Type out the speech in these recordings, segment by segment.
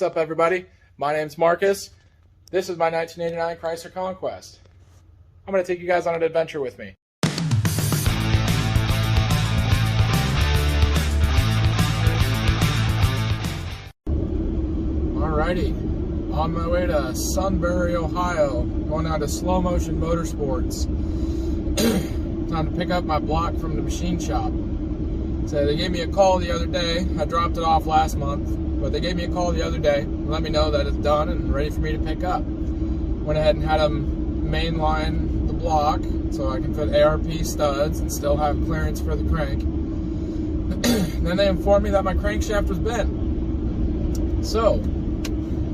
What's up, everybody? My name's Marcus. This is my 1989 Chrysler Conquest. I'm going to take you guys on an adventure with me. Alrighty, on my way to Sunbury, Ohio, going down to Slow Motion Motorsports. Time to pick up my block from the machine shop. So they gave me a call the other day. I dropped it off last month, but they gave me a call the other day and let me know that it's done and ready for me to pick up. Went ahead and had them mainline the block so I can put ARP studs and still have clearance for the crank. Then they informed me that my crankshaft was bent. So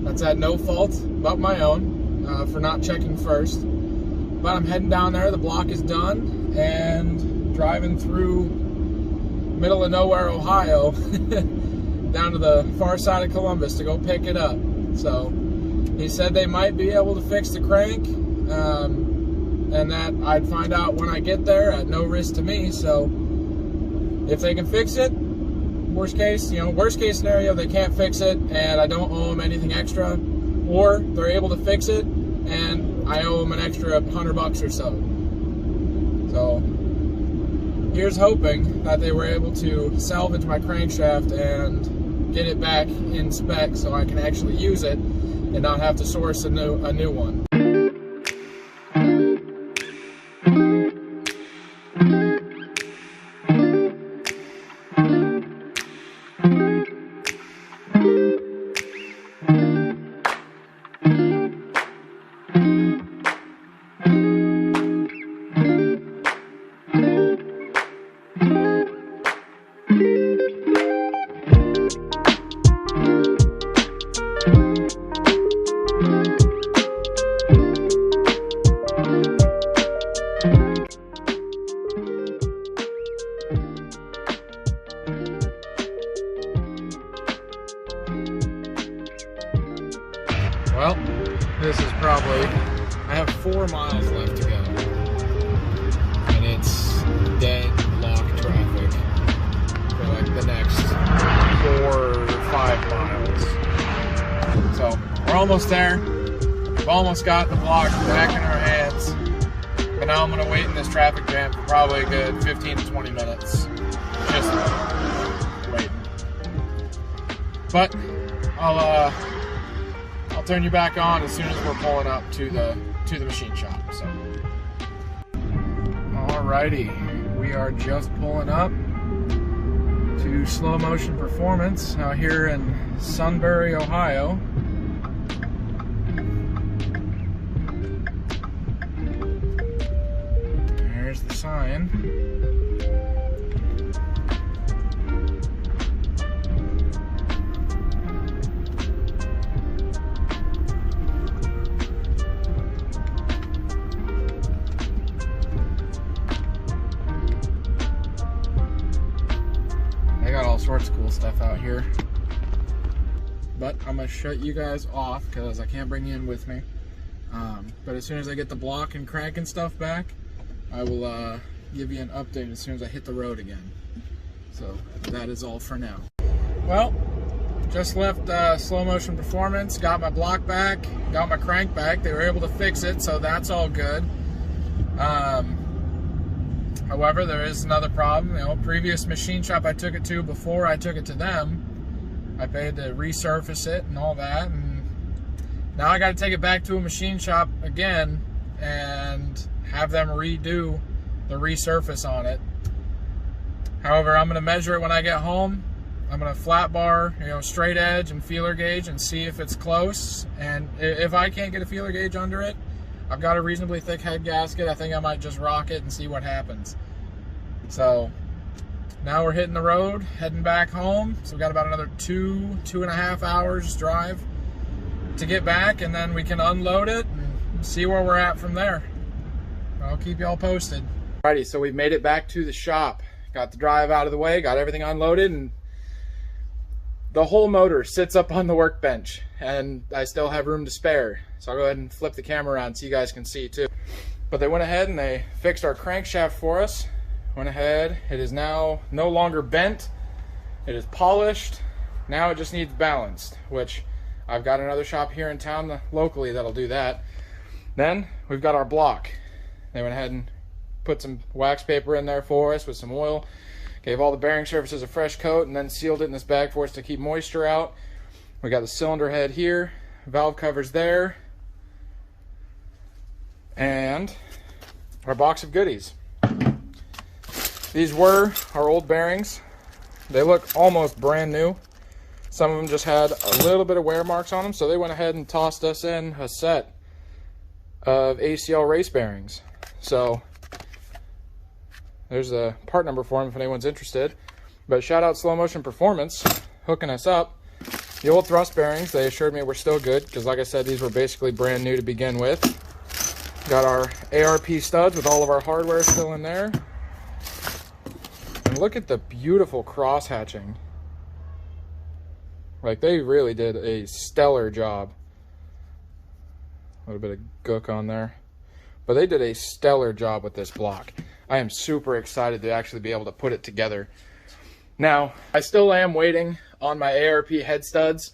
that's at no fault but my own for not checking first. But I'm heading down there. The block is done and driving through middle of nowhere, Ohio, down to the far side of Columbus to go pick it up. So he said they might be able to fix the crank, and that I'd find out when I get there at no risk to me. So if they can fix it, worst case scenario, they can't fix it and I don't owe them anything extra, or they're able to fix it and I owe them an extra $100 or so. So here's hoping that they were able to salvage my crankshaft and get it back in spec so I can actually use it and not have to source a new one. Well, this is probably, I have 4 miles left to go, and it's dead lock traffic for like the next 4 or 5 miles. So we're almost there. We've almost got the block back in our hands, but now I'm going to wait in this traffic jam for probably a good 15 to 20 minutes. Just waiting. But I'll turn you back on as soon as we're pulling up to the machine shop. So, alrighty, we are just pulling up to Slow Motion Performance out here in Sunbury, Ohio. There's the sign. All sorts of cool stuff out here, but I'm gonna shut you guys off because I can't bring you in with me. But as soon as I get the block and crank and stuff back, I will give you an update as soon as I hit the road again. So that is all for now. Well, just left Slow Motion Performance, got my block back, got my crank back. They were able to fix it, so that's all good. However, there is another problem. You know, previous machine shop I took it to before I took it to them, I paid to resurface it and all that, and now I got to take it back to a machine shop again and have them redo the resurface on it. However, I'm going to measure it when I get home. I'm going to flat bar, straight edge and feeler gauge and see if it's close. And if I can't get a feeler gauge under it, I've got a reasonably thick head gasket. I think I might just rock it and see what happens. So now we're hitting the road, heading back home. So we've got about another 2.5 hours drive to get back, and then we can unload it and see where we're at from there. I'll keep y'all posted. Alrighty, so we've made it back to the shop. Got the drive out of the way, got everything unloaded, and the whole motor sits up on the workbench, and I still have room to spare. So I'll go ahead and flip the camera around so you guys can see too. But they went ahead and they fixed our crankshaft for us. Went ahead, it is now no longer bent. It is polished. Now it just needs balanced, which I've got another shop here in town locally that'll do that. Then we've got our block. They went ahead and put some wax paper in there for us with some oil, gave all the bearing surfaces a fresh coat, and then sealed it in this bag for us to keep moisture out. We got the cylinder head here, valve covers there, and our box of goodies. These were our old bearings. They look almost brand new. Some of them just had a little bit of wear marks on them, so they went ahead and tossed us in a set of ACL race bearings. So there's a part number for them if anyone's interested. But shout out Slow Motion Performance hooking us up. The old thrust bearings, they assured me were still good, because like I said, these were basically brand new to begin with. Got our ARP studs with all of our hardware still in there. And look at the beautiful cross hatching. Like, they really did a stellar job. A little bit of gook on there. But they did a stellar job with this block. I am super excited to actually be able to put it together. Now, I still am waiting on my ARP head studs.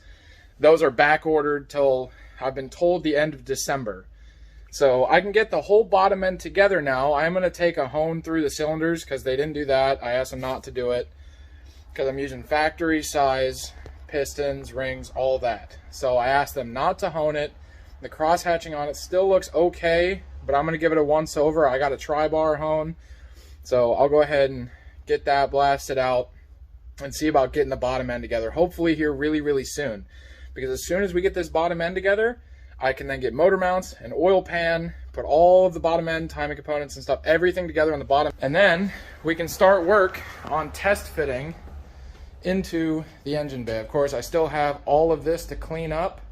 Those are back ordered till, I've been told, the end of December. So I can get the whole bottom end together now. I'm going to take a hone through the cylinders because they didn't do that. I asked them not to do it because I'm using factory size pistons, rings, all that. So I asked them not to hone it. The cross hatching on it still looks okay, but I'm going to give it a once over. I got a tri-bar hone, so I'll go ahead and get that blasted out and see about getting the bottom end together, hopefully here really, really soon. Because as soon as we get this bottom end together, I can then get motor mounts, an oil pan, put all of the bottom end timing components and stuff, everything together on the bottom. And then we can start work on test fitting into the engine bay. Of course, I still have all of this to clean up.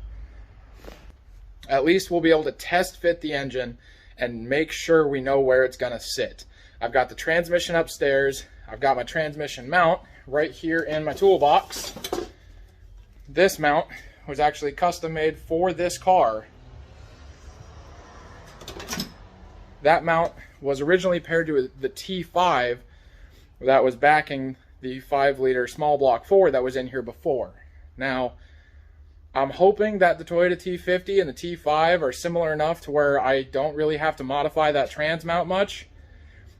At least we'll be able to test fit the engine and make sure we know where it's gonna sit. I've got the transmission upstairs. I've got my transmission mount right here in my toolbox. This mount was actually custom made for this car. That mount was originally paired to the T5 that was backing the 5-liter small block Ford that was in here before. Now, I'm hoping that the Toyota T50 and the T5 are similar enough to where I don't really have to modify that trans mount much,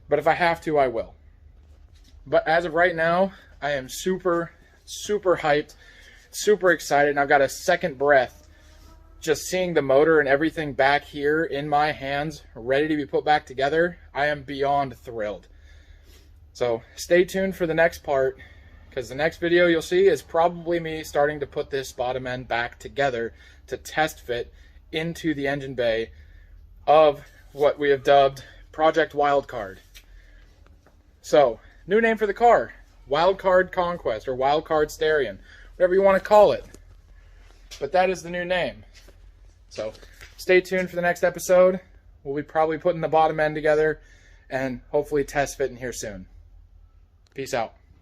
but if I have to, I will. But as of right now, I am super, super hyped, super excited, and I've got a second breath just seeing the motor and everything back here in my hands ready to be put back together. I am beyond thrilled. So stay tuned for the next part, because the next video you'll see is probably me starting to put this bottom end back together to test fit into the engine bay of what we have dubbed Project Wildcard. So, new name for the car, Wildcard Conquest or Wildcard Starion, whatever you want to call it. But that is the new name. So stay tuned for the next episode. We'll be probably putting the bottom end together and hopefully test fitting here soon. Peace out.